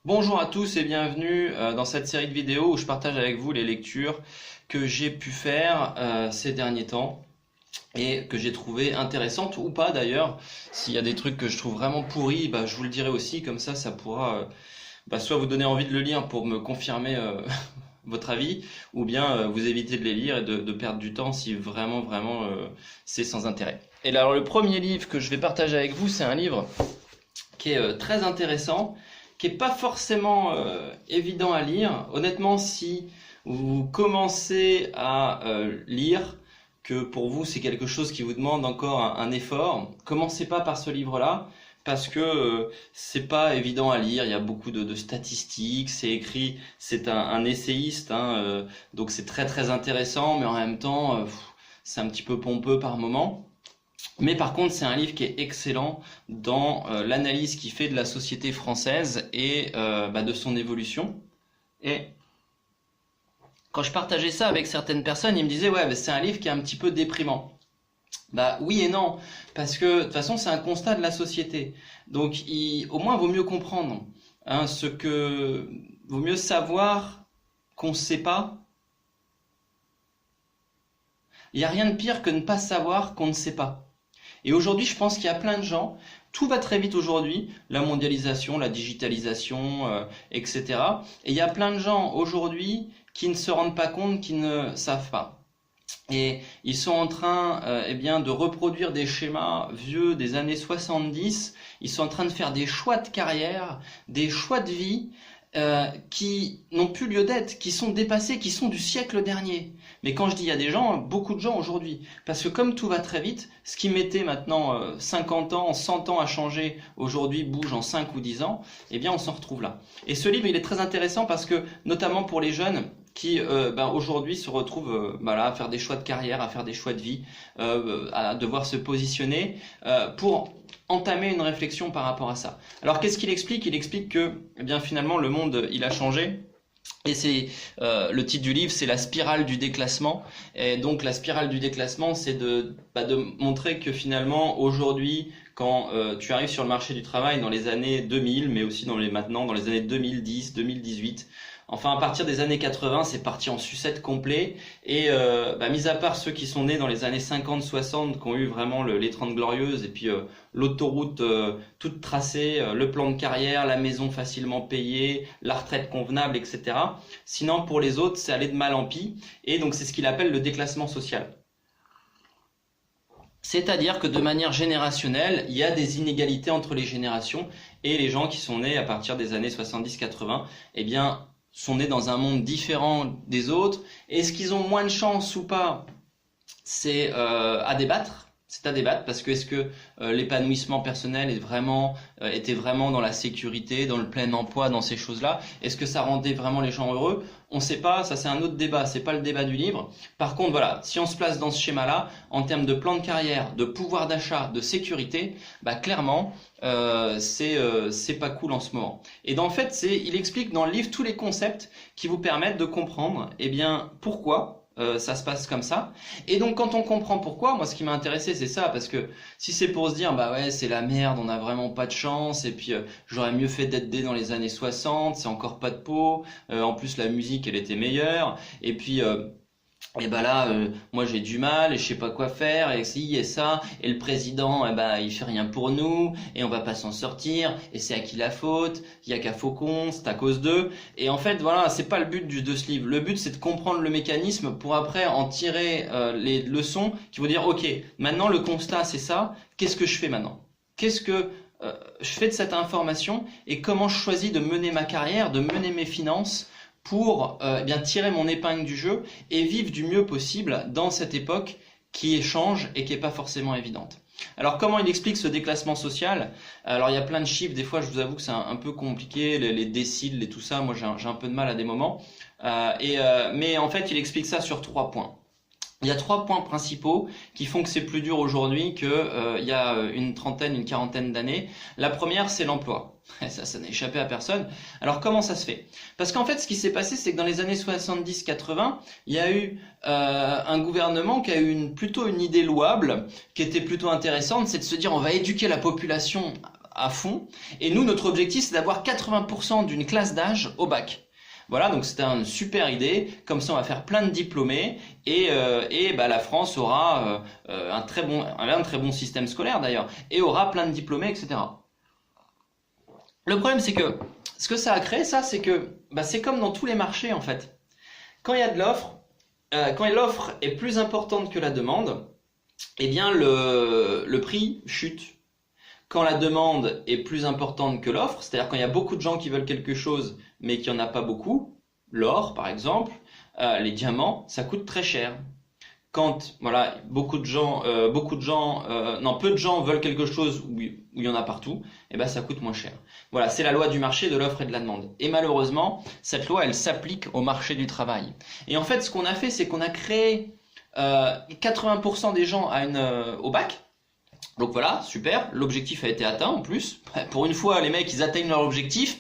Bonjour à tous et bienvenue dans cette série de vidéos où je partage avec vous les lectures que j'ai pu faire ces derniers temps et que j'ai trouvé intéressantes ou pas d'ailleurs. S'il y a des trucs que je trouve vraiment pourris, je vous le dirai aussi, comme ça pourra soit vous donner envie de le lire pour me confirmer votre avis, ou bien vous éviter de les lire et de perdre du temps si vraiment c'est sans intérêt. Et là, alors le premier livre que je vais partager avec vous, c'est un livre qui est très intéressant, qui est pas forcément évident à lire. Honnêtement, si vous commencez à lire, que pour vous c'est quelque chose qui vous demande encore un effort, commencez pas par ce livre-là, parce que c'est pas évident à lire. Il y a beaucoup de statistiques, c'est écrit, c'est un essayiste, donc c'est très intéressant, mais en même temps, c'est un petit peu pompeux par moment. Mais par contre, c'est un livre qui est excellent dans l'analyse qu'il fait de la société française et de son évolution. Et quand je partageais ça avec certaines personnes, ils me disaient ouais, c'est un livre qui est un petit peu déprimant. Bah oui et non, parce que de toute façon, c'est un constat de la société. Donc, au moins, vaut mieux comprendre, vaut mieux savoir qu'on ne sait pas. Il n'y a rien de pire que ne pas savoir qu'on ne sait pas. Et aujourd'hui, je pense qu'il y a plein de gens, tout va très vite aujourd'hui, la mondialisation, la digitalisation, etc. Et il y a plein de gens aujourd'hui qui ne se rendent pas compte, qui ne savent pas. Et ils sont en train de reproduire des schémas vieux des années 70. Ils sont en train de faire des choix de carrière, des choix de vie qui n'ont plus lieu d'être, qui sont dépassés, qui sont du siècle dernier. Mais quand je dis il y a des gens, beaucoup de gens aujourd'hui. Parce que comme tout va très vite, ce qui mettait maintenant 50 ans, 100 ans à changer, aujourd'hui bouge en 5 ou 10 ans, eh bien on s'en retrouve là. Et ce livre, il est très intéressant parce que, notamment pour les jeunes, qui aujourd'hui se retrouvent à faire des choix de carrière, à faire des choix de vie, à devoir se positionner pour entamer une réflexion par rapport à ça. Alors qu'est-ce qu'il explique? Il explique que finalement le monde il a changé. Et c'est le titre du livre, c'est la spirale du déclassement. Et donc la spirale du déclassement, c'est de montrer que finalement aujourd'hui, quand tu arrives sur le marché du travail dans les années 2000, mais aussi maintenant dans les années 2010, 2018. Enfin, à partir des années 80, c'est parti en sucette complet. Et mis à part ceux qui sont nés dans les années 50-60, qui ont eu vraiment les 30 glorieuses, et puis l'autoroute toute tracée, le plan de carrière, la maison facilement payée, la retraite convenable, etc. Sinon, pour les autres, c'est allé de mal en pis. Et donc, c'est ce qu'il appelle le déclassement social. C'est-à-dire que de manière générationnelle, il y a des inégalités entre les générations, et les gens qui sont nés à partir des années 70-80, sont nés dans un monde différent des autres. Est-ce qu'ils ont moins de chance ou pas? C'est à débattre. C'est à débattre parce que est-ce que l'épanouissement personnel était vraiment dans la sécurité, dans le plein emploi, dans ces choses-là? Est-ce que ça rendait vraiment les gens heureux? On ne sait pas, ça c'est un autre débat, c'est pas le débat du livre. Par contre, voilà, si on se place dans ce schéma-là, en termes de plan de carrière, de pouvoir d'achat, de sécurité, clairement, c'est pas cool en ce moment. Et en fait, il explique dans le livre tous les concepts qui vous permettent de comprendre, pourquoi ça se passe comme ça. Et donc quand on comprend pourquoi, moi ce qui m'a intéressé c'est ça, parce que si c'est pour se dire ouais c'est la merde, on n'a vraiment pas de chance, et puis j'aurais mieux fait d'être né dans les années 60, c'est encore pas de peau, en plus la musique elle était meilleure, et puis moi j'ai du mal et je sais pas quoi faire et si et ça et le président il fait rien pour nous et on va pas s'en sortir et c'est à qui la faute? Il y a qu'à Faucon, c'est à cause d'eux. Et en fait voilà, c'est pas le but de ce livre. Le but c'est de comprendre le mécanisme pour après en tirer les leçons qui vont dire ok, maintenant le constat c'est ça, qu'est-ce que je fais maintenant? Qu'est-ce que je fais de cette information et comment je choisis de mener ma carrière, de mener mes finances pour tirer mon épingle du jeu et vivre du mieux possible dans cette époque qui change et qui est pas forcément évidente. Alors comment il explique ce déclassement social? Alors il y a plein de chiffres, des fois je vous avoue que c'est un peu compliqué, les déciles et tout ça, moi j'ai un peu de mal à des moments, mais en fait il explique ça sur 3 points. Il y a 3 points principaux qui font que c'est plus dur aujourd'hui qu'il y a une quarantaine d'années. La première, c'est l'emploi. Ça n'a échappé à personne. Alors comment ça se fait? Parce qu'en fait, ce qui s'est passé, c'est que dans les années 70-80, il y a eu un gouvernement qui a eu plutôt une idée louable, qui était plutôt intéressante, c'est de se dire on va éduquer la population à fond. Et nous, notre objectif, c'est d'avoir 80% d'une classe d'âge au bac. Voilà, donc c'était une super idée. Comme ça, on va faire plein de diplômés et la France aura un très bon système scolaire d'ailleurs et aura plein de diplômés, etc. Le problème, c'est que ce que ça a créé, ça, c'est que c'est comme dans tous les marchés en fait. Quand il y a de l'offre, quand l'offre est plus importante que la demande, eh bien le prix chute. Quand la demande est plus importante que l'offre, c'est-à-dire quand il y a beaucoup de gens qui veulent quelque chose mais qu'il n'y en a pas beaucoup, l'or par exemple, les diamants, ça coûte très cher. Quand voilà, peu de gens veulent quelque chose où il y en a partout, et ben ça coûte moins cher. Voilà, c'est la loi du marché de l'offre et de la demande. Et malheureusement, cette loi, elle s'applique au marché du travail. Et en fait, ce qu'on a fait, c'est qu'on a créé 80% des gens au bac. Donc voilà, super, l'objectif a été atteint en plus. Pour une fois, les mecs, ils atteignent leur objectif.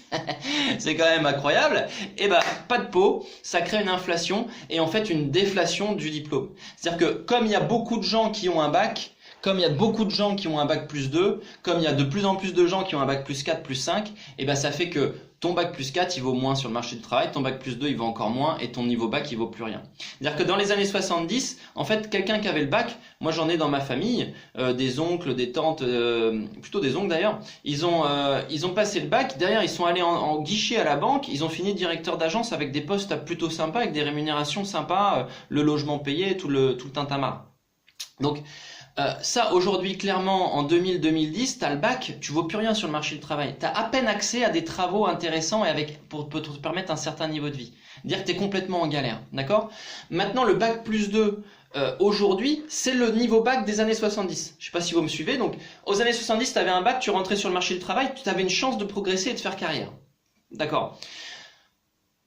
C'est quand même incroyable. Et pas de pot, ça crée une inflation et en fait une déflation du diplôme. C'est-à-dire que comme il y a beaucoup de gens qui ont un bac, comme il y a beaucoup de gens qui ont un bac plus 2, comme il y a de plus en plus de gens qui ont un bac plus 4, plus 5, et ça fait que ton bac plus 4, il vaut moins sur le marché du travail, ton bac plus 2, il vaut encore moins, et ton niveau bac, il vaut plus rien. C'est-à-dire que dans les années 70, en fait, quelqu'un qui avait le bac, moi j'en ai dans ma famille, des oncles, des tantes, plutôt des oncles d'ailleurs, ils ont passé le bac, derrière ils sont allés en guichet à la banque, ils ont fini directeur d'agence avec des postes plutôt sympas, avec des rémunérations sympas, le logement payé, tout le tintamarre. Donc, ça aujourd'hui clairement en 2000-2010 t'as le bac, tu vaux plus rien sur le marché du travail, t'as à peine accès à des travaux intéressants et pour te permettre un certain niveau de vie, dire que t'es complètement en galère, d'accord. Maintenant le bac plus 2 aujourd'hui c'est le niveau bac des années 70, je sais pas si vous me suivez. Donc aux années 70 t'avais un bac, tu rentrais sur le marché du travail, tu avais une chance de progresser et de faire carrière, d'accord.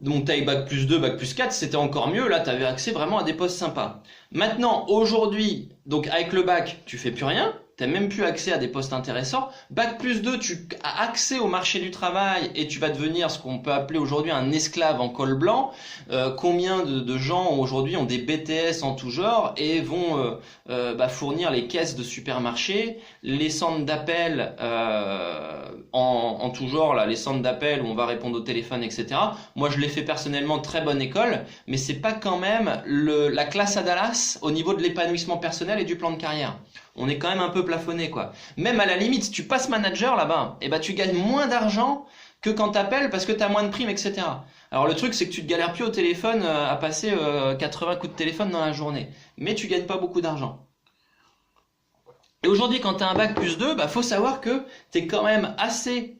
Donc taille bac plus 2, bac plus 4, c'était encore mieux, là tu avais accès vraiment à des postes sympas. Maintenant, aujourd'hui, donc avec le bac, tu fais plus rien, tu n'as même plus accès à des postes intéressants. Bac plus 2, tu as accès au marché du travail et tu vas devenir ce qu'on peut appeler aujourd'hui un esclave en col blanc. Combien de gens aujourd'hui ont des BTS en tout genre et vont fournir les caisses de supermarchés, les centres d'appel en tout genre, là, les centres d'appel où on va répondre au téléphone, etc. Moi, je l'ai fait personnellement, très bonne école, mais c'est pas quand même la classe à Dallas au niveau de l'épanouissement personnel et du plan de carrière. On est quand même un peu plafonné, quoi. Même à la limite, si tu passes manager là-bas, tu gagnes moins d'argent que quand t'appelles parce que t'as moins de primes, etc. Alors le truc, c'est que tu te galères plus au téléphone à passer 80 coups de téléphone dans la journée. Mais tu gagnes pas beaucoup d'argent. Et aujourd'hui, quand t'as un bac plus 2, faut savoir que t'es quand même assez...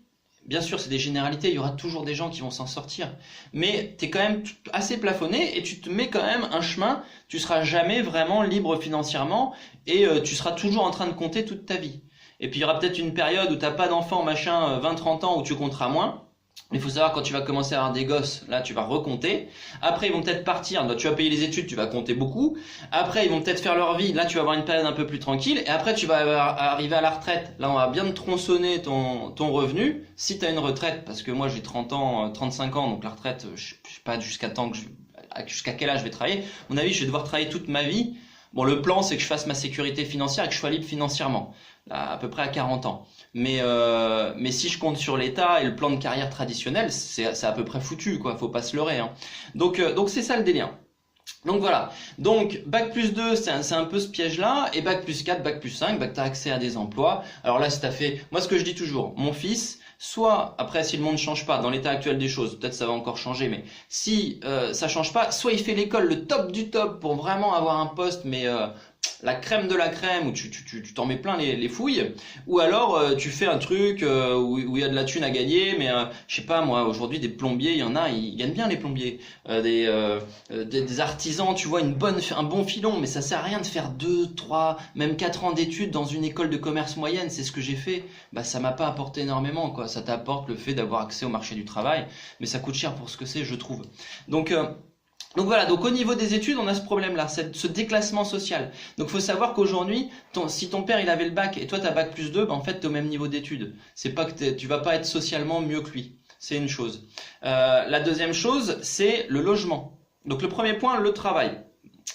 Bien sûr, c'est des généralités, il y aura toujours des gens qui vont s'en sortir. Mais tu es quand même assez plafonné et tu te mets quand même un chemin, tu seras jamais vraiment libre financièrement et tu seras toujours en train de compter toute ta vie. Et puis il y aura peut-être une période où tu n'as pas d'enfant, machin, 20-30 ans où tu compteras moins. Il faut savoir quand tu vas commencer à avoir des gosses, là tu vas recompter. Après ils vont peut-être partir, là, tu vas payer les études, tu vas compter beaucoup. Après ils vont peut-être faire leur vie, là tu vas avoir une période un peu plus tranquille. Et après tu vas arriver à la retraite, là on va bien te tronçonner ton revenu, si tu as une retraite, parce que moi j'ai 30 ans, 35 ans, donc la retraite, je sais pas jusqu'à quel âge je vais travailler. À mon avis je vais devoir travailler toute ma vie. Bon, le plan c'est que je fasse ma sécurité financière et que je sois libre financièrement, là, à peu près à 40 ans. Mais si je compte sur l'État et le plan de carrière traditionnel, c'est à peu près foutu, quoi. Faut pas se leurrer, hein. Donc c'est ça le délire. Donc voilà. Donc bac plus 2, c'est un peu ce piège-là, et bac plus 4, bac plus 5, t'as accès à des emplois. Alors là, si t'as fait, moi ce que je dis toujours, mon fils, soit, après si le monde change pas, dans l'état actuel des choses, peut-être ça va encore changer, mais si ça change pas, soit il fait l'école le top du top pour vraiment avoir un poste, mais la crème de la crème où tu t'en mets plein les fouilles, ou alors tu fais un truc où il y a de la thune à gagner, mais je sais pas moi, aujourd'hui des plombiers, il y en a, ils gagnent bien les plombiers, des artisans, tu vois, un bon filon, mais ça sert à rien de faire 2, 3, même 4 ans d'études dans une école de commerce moyenne, c'est ce que j'ai fait, ça m'a pas apporté énormément, quoi. Ça t'apporte le fait d'avoir accès au marché du travail, mais ça coûte cher pour ce que c'est, je trouve. Donc voilà, donc au niveau des études, on a ce problème-là, ce déclassement social. Donc faut savoir qu'aujourd'hui, si ton père il avait le bac et toi t'as bac plus 2, en fait t'es au même niveau d'études. C'est pas que tu vas pas être socialement mieux que lui. C'est une chose. La deuxième chose, c'est le logement. Donc le premier point, le travail.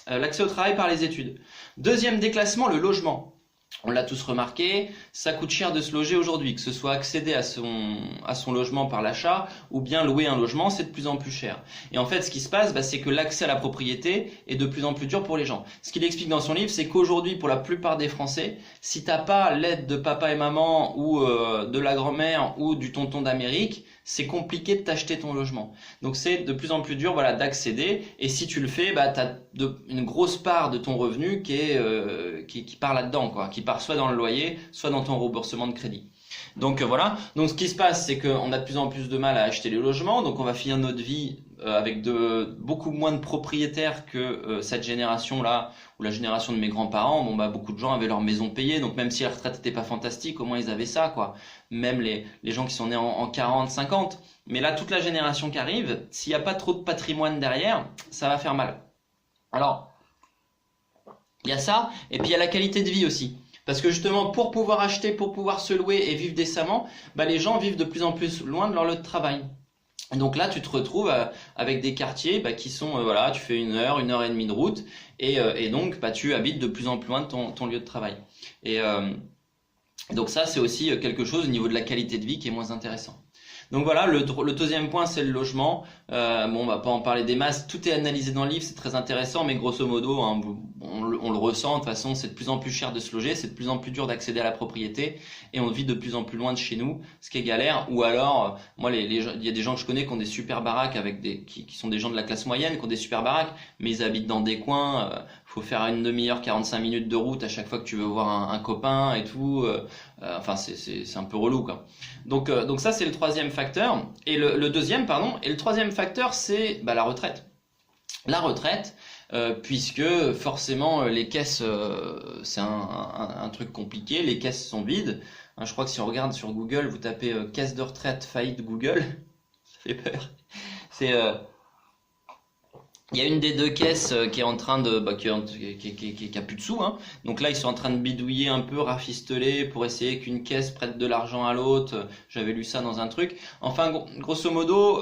L'accès au travail par les études. Deuxième déclassement, le logement. On l'a tous remarqué, ça coûte cher de se loger aujourd'hui, que ce soit accéder à son logement par l'achat ou bien louer un logement, c'est de plus en plus cher. Et en fait, ce qui se passe, c'est que l'accès à la propriété est de plus en plus dur pour les gens. Ce qu'il explique dans son livre, c'est qu'aujourd'hui, pour la plupart des Français, si t'as pas l'aide de papa et maman ou de la grand-mère ou du tonton d'Amérique, c'est compliqué de t'acheter ton logement. Donc c'est de plus en plus dur, voilà, d'accéder. Et si tu le fais, t'as une grosse part de ton revenu qui part là-dedans, quoi, qui part soit dans le loyer, soit dans ton remboursement de crédit. Donc voilà. Donc ce qui se passe, c'est qu'on a de plus en plus de mal à acheter les logements. Donc on va finir notre vie avec beaucoup moins de propriétaires que cette génération-là ou la génération de mes grands-parents. Bon beaucoup de gens avaient leur maison payée. Donc même si la retraite n'était pas fantastique, au moins ils avaient ça, quoi. Même les gens qui sont nés en 40, 50. Mais là, toute la génération qui arrive, s'il n'y a pas trop de patrimoine derrière, ça va faire mal. Alors, il y a ça, et puis il y a la qualité de vie aussi. Parce que justement, pour pouvoir acheter, pour pouvoir se louer et vivre décemment, les gens vivent de plus en plus loin de leur lieu de travail. Et donc là, tu te retrouves avec des quartiers qui sont, voilà, tu fais 1 heure, 1h30 de route, et donc tu habites de plus en plus loin de ton lieu de travail. Et donc ça, c'est aussi quelque chose au niveau de la qualité de vie qui est moins intéressant. Donc voilà, le deuxième point, c'est le logement. On va pas en parler des masses, tout est analysé dans le livre, c'est très intéressant, mais grosso modo, hein, on le ressent, de toute façon, c'est de plus en plus cher de se loger, c'est de plus en plus dur d'accéder à la propriété, et on vit de plus en plus loin de chez nous, ce qui est galère. Ou alors, moi, il y a des gens que je connais qui ont des super baraques, qui sont des gens de la classe moyenne, qui ont des super baraques, mais ils habitent dans des coins, faut faire une demi-heure, 45 minutes de route à chaque fois que tu veux voir un copain et tout. Enfin, c'est un peu relou, quoi. Donc ça, c'est le troisième facteur. Et le deuxième, pardon. Et le troisième facteur, c'est la retraite. La retraite, puisque forcément les caisses, c'est un truc compliqué. Les caisses sont vides. Hein, je crois que si on regarde sur Google, vous tapez caisse de retraite faillite Google, ça fait peur. Il y a une des deux caisses qui est en train de, qui a plus de sous, hein. Donc là, ils sont en train de bidouiller un peu, rafistoler pour essayer qu'une caisse prête de l'argent à l'autre. J'avais lu ça dans un truc. Enfin, grosso modo,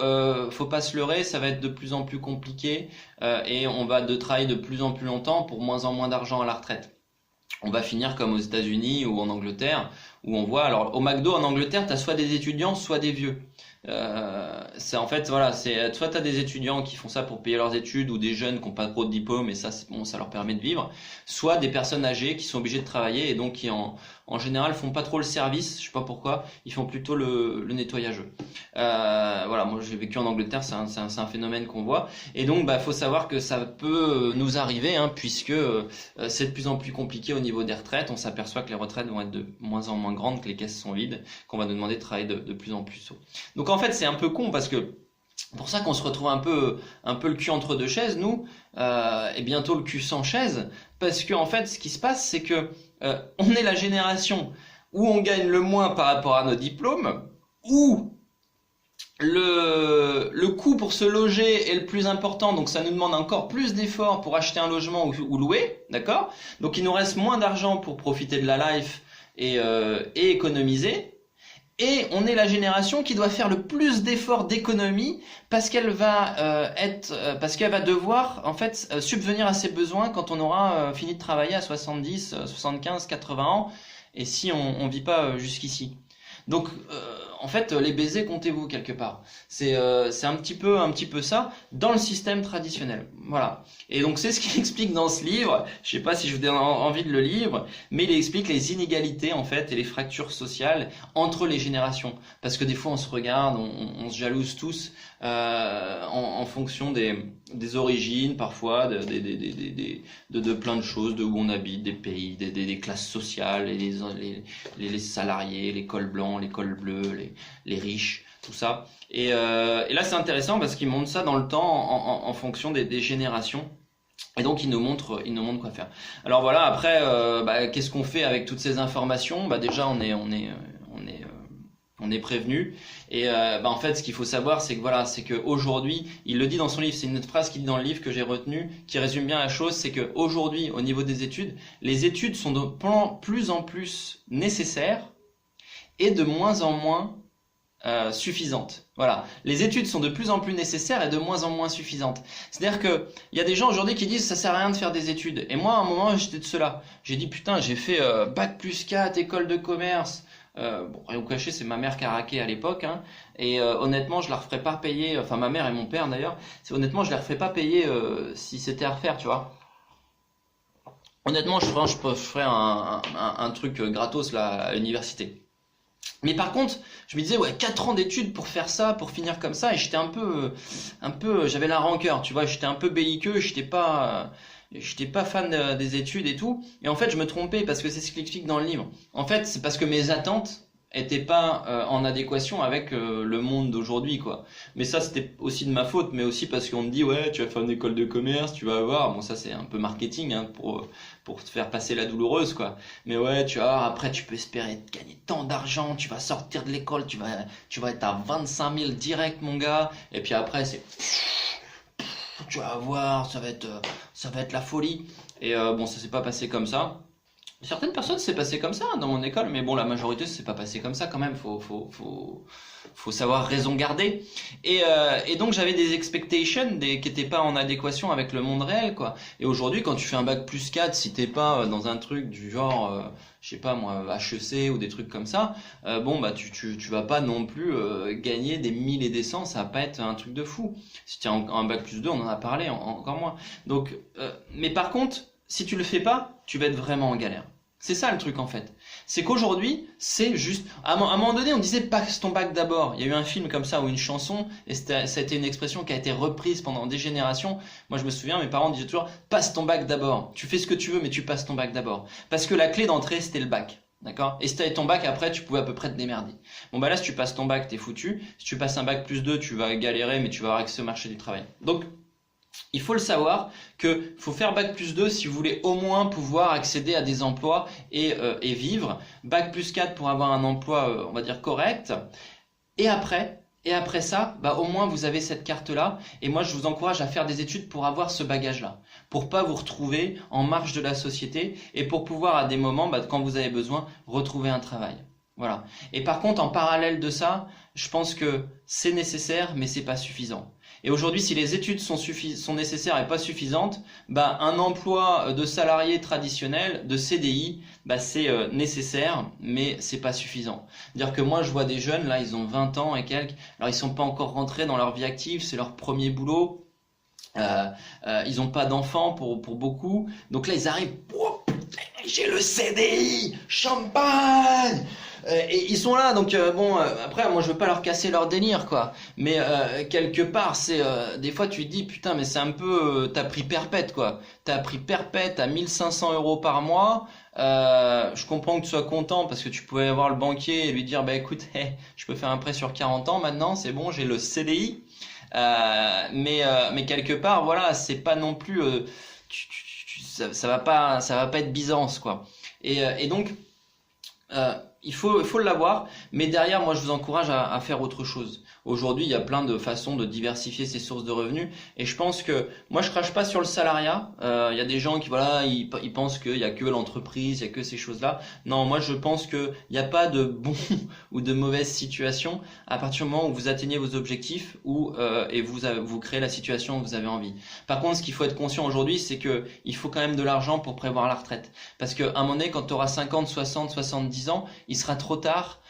faut pas se leurrer, ça va être de plus en plus compliqué et on va travailler de plus en plus longtemps pour moins en moins d'argent à la retraite. On va finir comme aux États-Unis ou en Angleterre, où on voit, alors au McDo en Angleterre, t'as soit des étudiants, soit des vieux. C'est en fait voilà, c'est soit t'as des étudiants qui font ça pour payer leurs études ou des jeunes qui n'ont pas trop de diplôme et ça bon, ça leur permet de vivre, soit des personnes âgées qui sont obligées de travailler et donc qui en général font pas trop le service, je sais pas pourquoi, ils font plutôt le nettoyage. Voilà, moi j'ai vécu en Angleterre, c'est un phénomène qu'on voit et donc faut savoir que ça peut nous arriver hein, puisque c'est de plus en plus compliqué au niveau des retraites, on s'aperçoit que les retraites vont être de moins en moins grandes, que les caisses sont vides, qu'on va nous demander de travailler de plus en plus tôt. Donc en fait c'est un peu con parce que pour ça qu'on se retrouve un peu le cul entre deux chaises nous et bientôt le cul sans chaise parce que en fait ce qui se passe c'est que on est la génération où on gagne le moins par rapport à nos diplômes, où le coût pour se loger est le plus important, donc ça nous demande encore plus d'efforts pour acheter un logement ou louer, d'accord? Donc il nous reste moins d'argent pour profiter de la life et économiser. Et on est la génération qui doit faire le plus d'efforts d'économie parce qu'elle va parce qu'elle va devoir en fait subvenir à ses besoins quand on aura fini de travailler à 70, 75, 80 ans et si on vit pas jusqu'ici. Donc en fait les baisers comptez-vous quelque part. C'est un petit peu ça dans le système traditionnel. Voilà. Et donc c'est ce qu'il explique dans ce livre. Je sais pas si je vous donne envie de le lire, mais il explique les inégalités en fait et les fractures sociales entre les générations. Parce que des fois on se regarde, on se jalouse tous en fonction des origines parfois, de plein de choses, de où on habite, des pays, des classes sociales, et les salariés, les cols blancs, les cols bleus, les riches, tout ça. Et là c'est intéressant parce qu'il montre ça dans le temps en fonction des générations. Et donc il nous montre quoi faire. Alors voilà, après qu'est-ce qu'on fait avec toutes ces informations? Déjà on est prévenu et en fait ce qu'il faut savoir c'est que voilà, c'est que aujourd'hui, il le dit dans son livre, c'est une autre phrase qu'il dit dans le livre que j'ai retenue qui résume bien la chose, c'est que aujourd'hui au niveau des études, les études sont de plus en plus nécessaires et de moins en moins suffisantes. Voilà, les études sont de plus en plus nécessaires et de moins en moins suffisantes. C'est-à-dire que il y a des gens aujourd'hui qui disent ça sert à rien de faire des études. Et moi, à un moment, j'étais de ceux-là. J'ai dit putain, j'ai fait bac+4, école de commerce. Bon, rien vous cacher, c'est ma mère qui a raqué à l'époque, hein. Et honnêtement, je la referais pas payer. Enfin, ma mère et mon père d'ailleurs. Honnêtement, je la referais pas payer si c'était à refaire, tu vois. Honnêtement, je ferais un truc gratos là à l'université. Mais par contre, je me disais, ouais, 4 ans d'études pour faire ça, pour finir comme ça, et j'étais j'avais la rancœur, tu vois, j'étais un peu belliqueux, j'étais pas fan des études et tout. Et en fait, je me trompais parce que c'est ce qu'il explique dans le livre. En fait, c'est parce que mes attentes étaient pas en adéquation avec le monde d'aujourd'hui, quoi. Mais ça, c'était aussi de ma faute, mais aussi parce qu'on me dit, ouais, tu vas faire une école de commerce, tu vas avoir, bon, ça c'est un peu marketing, hein, pour te faire passer la douloureuse, quoi. Mais ouais, tu vas voir, après tu peux espérer gagner tant d'argent, tu vas sortir de l'école, tu vas être à 25 000 direct, mon gars, et puis après c'est, tu vas voir, ça va être la folie. Et bon, ça s'est pas passé comme ça. Certaines personnes s'est passé comme ça hein, dans mon école, mais bon, la majorité s'est pas passé comme ça quand même. Faut savoir raison garder. Et donc j'avais des expectations qui étaient pas en adéquation avec le monde réel, quoi. Et aujourd'hui, quand tu fais un bac+4, si t'es pas dans un truc du genre, je sais pas moi, HEC ou des trucs comme ça, bon bah tu vas pas non plus gagner des 1000 et des cents, ça va pas être un truc de fou. Si tu as un bac+2, on en a parlé, encore moins. Donc, mais par contre, si tu le fais pas, tu vas être vraiment en galère. C'est ça le truc en fait. C'est qu'aujourd'hui, c'est juste... À un moment donné, on disait passe ton bac d'abord. Il y a eu un film comme ça ou une chanson, et ça a été une expression qui a été reprise pendant des générations. Moi je me souviens, mes parents disaient toujours passe ton bac d'abord. Tu fais ce que tu veux, mais tu passes ton bac d'abord. Parce que la clé d'entrée, c'était le bac. D'accord? Et si t'avais ton bac, après, tu pouvais à peu près te démerder. Bon bah là, si tu passes ton bac, t'es foutu. Si tu passes un bac+2, tu vas galérer, mais tu vas avoir accès au marché du travail. Donc, il faut le savoir que faut faire bac+2 si vous voulez au moins pouvoir accéder à des emplois et vivre. Bac+4 pour avoir un emploi, on va dire, correct. Et après ça, bah, au moins vous avez cette carte-là. Et moi, je vous encourage à faire des études pour avoir ce bagage-là. Pour pas vous retrouver en marge de la société et pour pouvoir à des moments, bah, quand vous avez besoin, retrouver un travail. Voilà. Et par contre, en parallèle de ça, je pense que c'est nécessaire, mais c'est pas suffisant. Et aujourd'hui, si les études sont nécessaires et pas suffisantes, bah, un emploi de salarié traditionnel, de CDI, bah, c'est nécessaire, mais c'est pas suffisant. C'est-à-dire que moi, je vois des jeunes, là, ils ont 20 ans et quelques, alors ils sont pas encore rentrés dans leur vie active, c'est leur premier boulot, ils ont pas d'enfants pour beaucoup, donc là, ils arrivent, oh, putain, j'ai le CDI, champagne! Et ils sont là, donc bon, après, moi je veux pas leur casser leur délire, quoi. Mais quelque part, c'est des fois tu te dis, putain, mais c'est un peu, t'as pris perpète, quoi. T'as pris perpète à 1500 euros par mois. Je comprends que tu sois content parce que tu pouvais avoir le banquier et lui dire, bah écoute, je peux faire un prêt sur 40 ans maintenant, c'est bon, j'ai le CDI. Mais quelque part, voilà, c'est pas non plus, ça va pas être Byzance, quoi. Et donc. Il faut l'avoir, mais derrière, moi, je vous encourage à faire autre chose. Aujourd'hui, il y a plein de façons de diversifier ses sources de revenus, et je pense que moi, je crache pas sur le salariat. Il y a des gens qui, voilà, ils pensent qu'il y a que l'entreprise, il y a que ces choses-là. Non, moi, je pense qu'il n'y a pas de bon ou de mauvaise situation à partir du moment où vous atteignez vos objectifs et vous créez la situation où vous avez envie. Par contre, ce qu'il faut être conscient aujourd'hui, c'est que il faut quand même de l'argent pour prévoir la retraite, parce qu'à un moment donné, quand tu auras 50, 60, 70 ans, il sera trop tard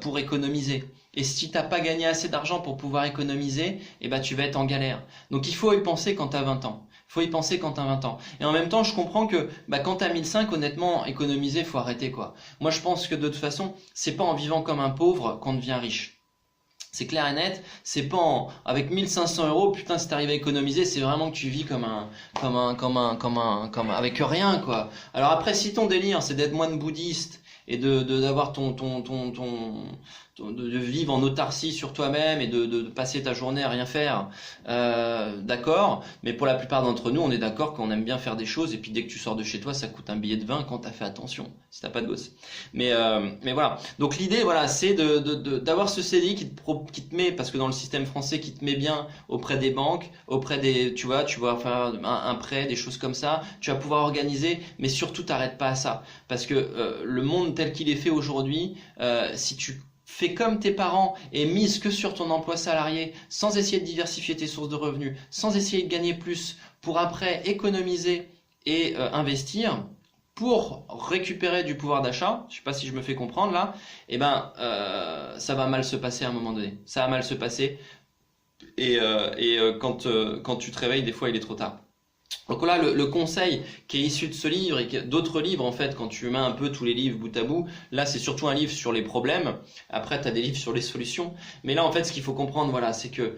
pour économiser. Et si t'as pas gagné assez d'argent pour pouvoir économiser, eh ben tu vas être en galère. Donc il faut y penser quand t'as 20 ans. Il faut y penser quand t'as 20 ans. Et en même temps, je comprends que bah, quand t'as 1005, honnêtement, économiser, faut arrêter, quoi. Moi, je pense que de toute façon, c'est pas en vivant comme un pauvre qu'on devient riche. C'est clair et net, c'est pas avec 1500 euros, putain, si t'arrives à économiser, c'est vraiment que tu vis avec rien, quoi. Alors après, si ton délire, c'est d'être moine bouddhiste, et d'avoir de vivre en autarcie sur toi-même et de passer ta journée à rien faire, d'accord, mais pour la plupart d'entre nous, on est d'accord qu'on aime bien faire des choses, et puis dès que tu sors de chez toi, ça coûte un billet de vin quand t'as fait attention, si t'as pas de gosse. Mais voilà. Donc l'idée, voilà, c'est d'avoir ce CDI qui te met, parce que dans le système français, qui te met bien auprès des banques, tu vas faire un prêt, des choses comme ça, tu vas pouvoir organiser, mais surtout t'arrêtes pas à ça, parce que le monde tel qu'il est fait aujourd'hui, si tu fais comme tes parents et mise que sur ton emploi salarié, sans essayer de diversifier tes sources de revenus, sans essayer de gagner plus, pour après économiser et investir, pour récupérer du pouvoir d'achat, je sais pas si je me fais comprendre là, eh ben ça va mal se passer à un moment donné. Ça va mal se passer quand tu te réveilles, des fois il est trop tard. Donc là, le conseil qui est issu de ce livre et d'autres livres, en fait, quand tu mets un peu tous les livres bout à bout, là c'est surtout un livre sur les problèmes, après tu as des livres sur les solutions, mais là en fait ce qu'il faut comprendre, voilà, c'est que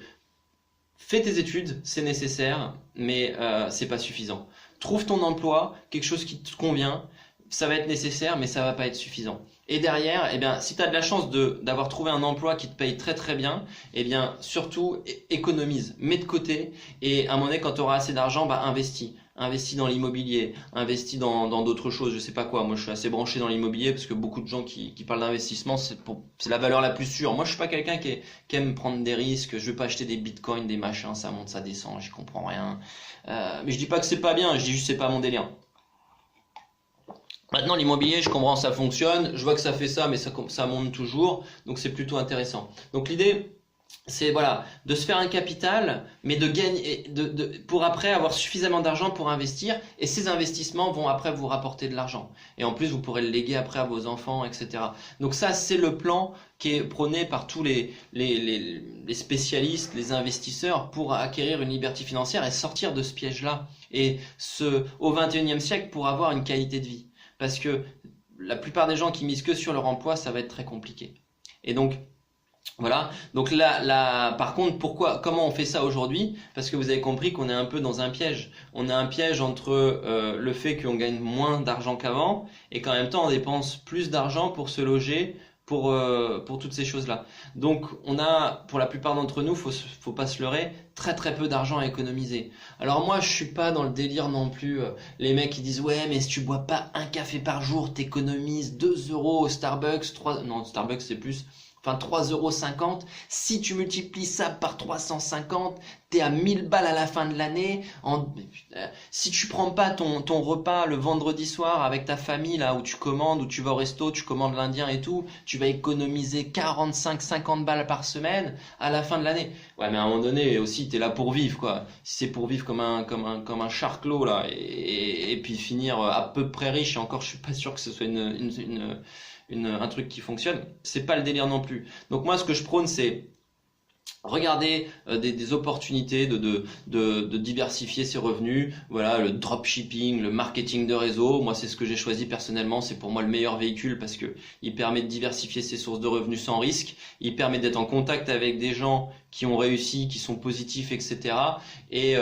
fais tes études, c'est nécessaire, mais c'est pas suffisant. Trouve ton emploi, quelque chose qui te convient, ça va être nécessaire, mais ça va pas être suffisant. Et derrière, eh bien, si tu as de la chance d'avoir trouvé un emploi qui te paye très très bien, eh bien, surtout économise, mets de côté, et à un moment donné, quand tu auras assez d'argent, bah investis. Investis dans l'immobilier, investis dans d'autres choses, je sais pas quoi. Moi, je suis assez branché dans l'immobilier parce que beaucoup de gens qui parlent d'investissement, c'est la valeur la plus sûre. Moi, je suis pas quelqu'un qui aime prendre des risques. Je vais pas acheter des bitcoins, des machins, ça monte, ça descend, j'y comprends rien. Mais je dis pas que c'est pas bien, je dis juste que c'est pas mon délire. Maintenant, l'immobilier, je comprends, ça fonctionne. Je vois que ça fait ça, mais ça monte toujours. Donc, c'est plutôt intéressant. Donc, l'idée, c'est voilà, de se faire un capital, mais de gagner, pour après avoir suffisamment d'argent pour investir. Et ces investissements vont après vous rapporter de l'argent. Et en plus, vous pourrez le léguer après à vos enfants, etc. Donc, ça, c'est le plan qui est prôné par tous les spécialistes, les investisseurs pour acquérir une liberté financière et sortir de ce piège-là. Et au 21e siècle, pour avoir une qualité de vie. Parce que la plupart des gens qui misent que sur leur emploi, ça va être très compliqué. Et donc, voilà. Donc là, par contre, comment on fait ça aujourd'hui? Parce que vous avez compris qu'on est un peu dans un piège. On a un piège entre le fait qu'on gagne moins d'argent qu'avant et qu'en même temps, on dépense plus d'argent pour se loger, pour toutes ces choses-là. Donc, on a, pour la plupart d'entre nous, faut pas se leurrer, très très peu d'argent à économiser. Alors moi, je suis pas dans le délire non plus. Les mecs qui disent ouais, mais si tu bois pas un café par jour, t'économises 2 euros au Starbucks, non, Starbucks c'est plus. Enfin 3,50 €, si tu multiplies ça par 350, t'es à 1000 balles à la fin de l'année. Si tu prends pas ton repas le vendredi soir avec ta famille, là où tu commandes, où tu vas au resto, tu commandes l'indien et tout, tu vas économiser 45-50 balles par semaine à la fin de l'année. Ouais, mais à un moment donné aussi, t'es là pour vivre, quoi. Si c'est pour vivre comme un charclos, là, et puis finir à peu près riche, et encore, je suis pas sûr que ce soit un truc qui fonctionne, c'est pas le délire non plus. Donc moi, ce que je prône, c'est regarder des opportunités de diversifier ses revenus. Voilà, le dropshipping, le marketing de réseau. Moi, c'est ce que j'ai choisi personnellement. C'est pour moi le meilleur véhicule parce que il permet de diversifier ses sources de revenus sans risque. Il permet d'être en contact avec des gens qui ont réussi, qui sont positifs, etc. Et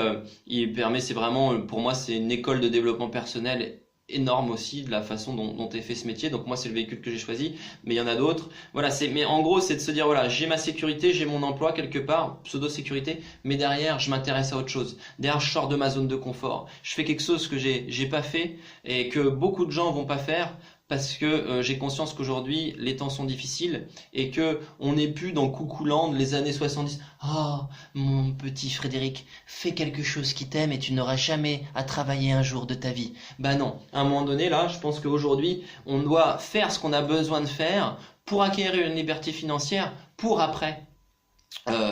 il permet, c'est vraiment, pour moi, c'est une école de développement personnel énorme aussi de la façon dont est fait ce métier. Donc moi c'est le véhicule que j'ai choisi, mais il y en a d'autres. Voilà, mais en gros c'est de se dire voilà, j'ai ma sécurité, j'ai mon emploi quelque part, pseudo sécurité, mais derrière je m'intéresse à autre chose. Derrière je sors de ma zone de confort. Je fais quelque chose que j'ai pas fait et que beaucoup de gens vont pas faire. Parce que j'ai conscience qu'aujourd'hui les temps sont difficiles et que on n'est plus dans Coucouland les années 70. Oh mon petit Frédéric, fais quelque chose qui t'aime et tu n'auras jamais à travailler un jour de ta vie. Bah non, à un moment donné là, je pense qu'aujourd'hui on doit faire ce qu'on a besoin de faire pour acquérir une liberté financière pour après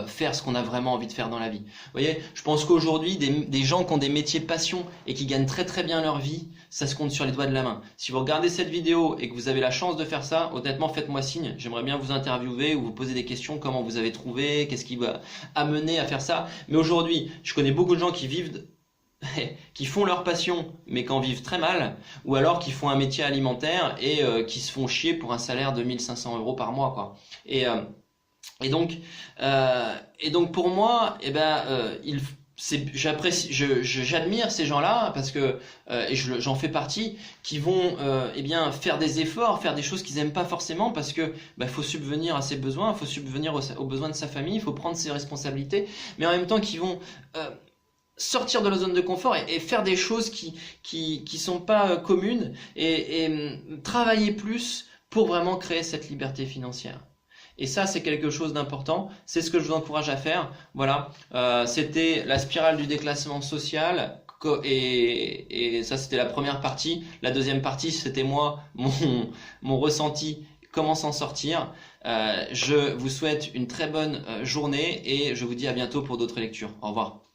faire ce qu'on a vraiment envie de faire dans la vie. Vous voyez, je pense qu'aujourd'hui, des gens qui ont des métiers passion et qui gagnent très très bien leur vie, ça se compte sur les doigts de la main. Si vous regardez cette vidéo et que vous avez la chance de faire ça, honnêtement, faites-moi signe. J'aimerais bien vous interviewer ou vous poser des questions, comment vous avez trouvé, qu'est-ce qui va amener à faire ça. Mais aujourd'hui, je connais beaucoup de gens qui qui font leur passion, mais qui en vivent très mal, ou alors qui font un métier alimentaire et qui se font chier pour un salaire de 1500 € par mois, quoi. Et donc pour moi, j'admire ces gens-là parce que j'en fais partie, qui vont faire des efforts, faire des choses qu'ils aiment pas forcément parce que faut subvenir à ses besoins, faut subvenir aux besoins de sa famille, il faut prendre ses responsabilités, mais en même temps qui vont sortir de la zone de confort et faire des choses qui sont pas communes et travailler plus pour vraiment créer cette liberté financière. Et ça, c'est quelque chose d'important. C'est ce que je vous encourage à faire. Voilà. C'était la spirale du déclassement social. Et ça, c'était la première partie. La deuxième partie, c'était moi, mon ressenti comment s'en sortir. Je vous souhaite une très bonne journée et je vous dis à bientôt pour d'autres lectures. Au revoir.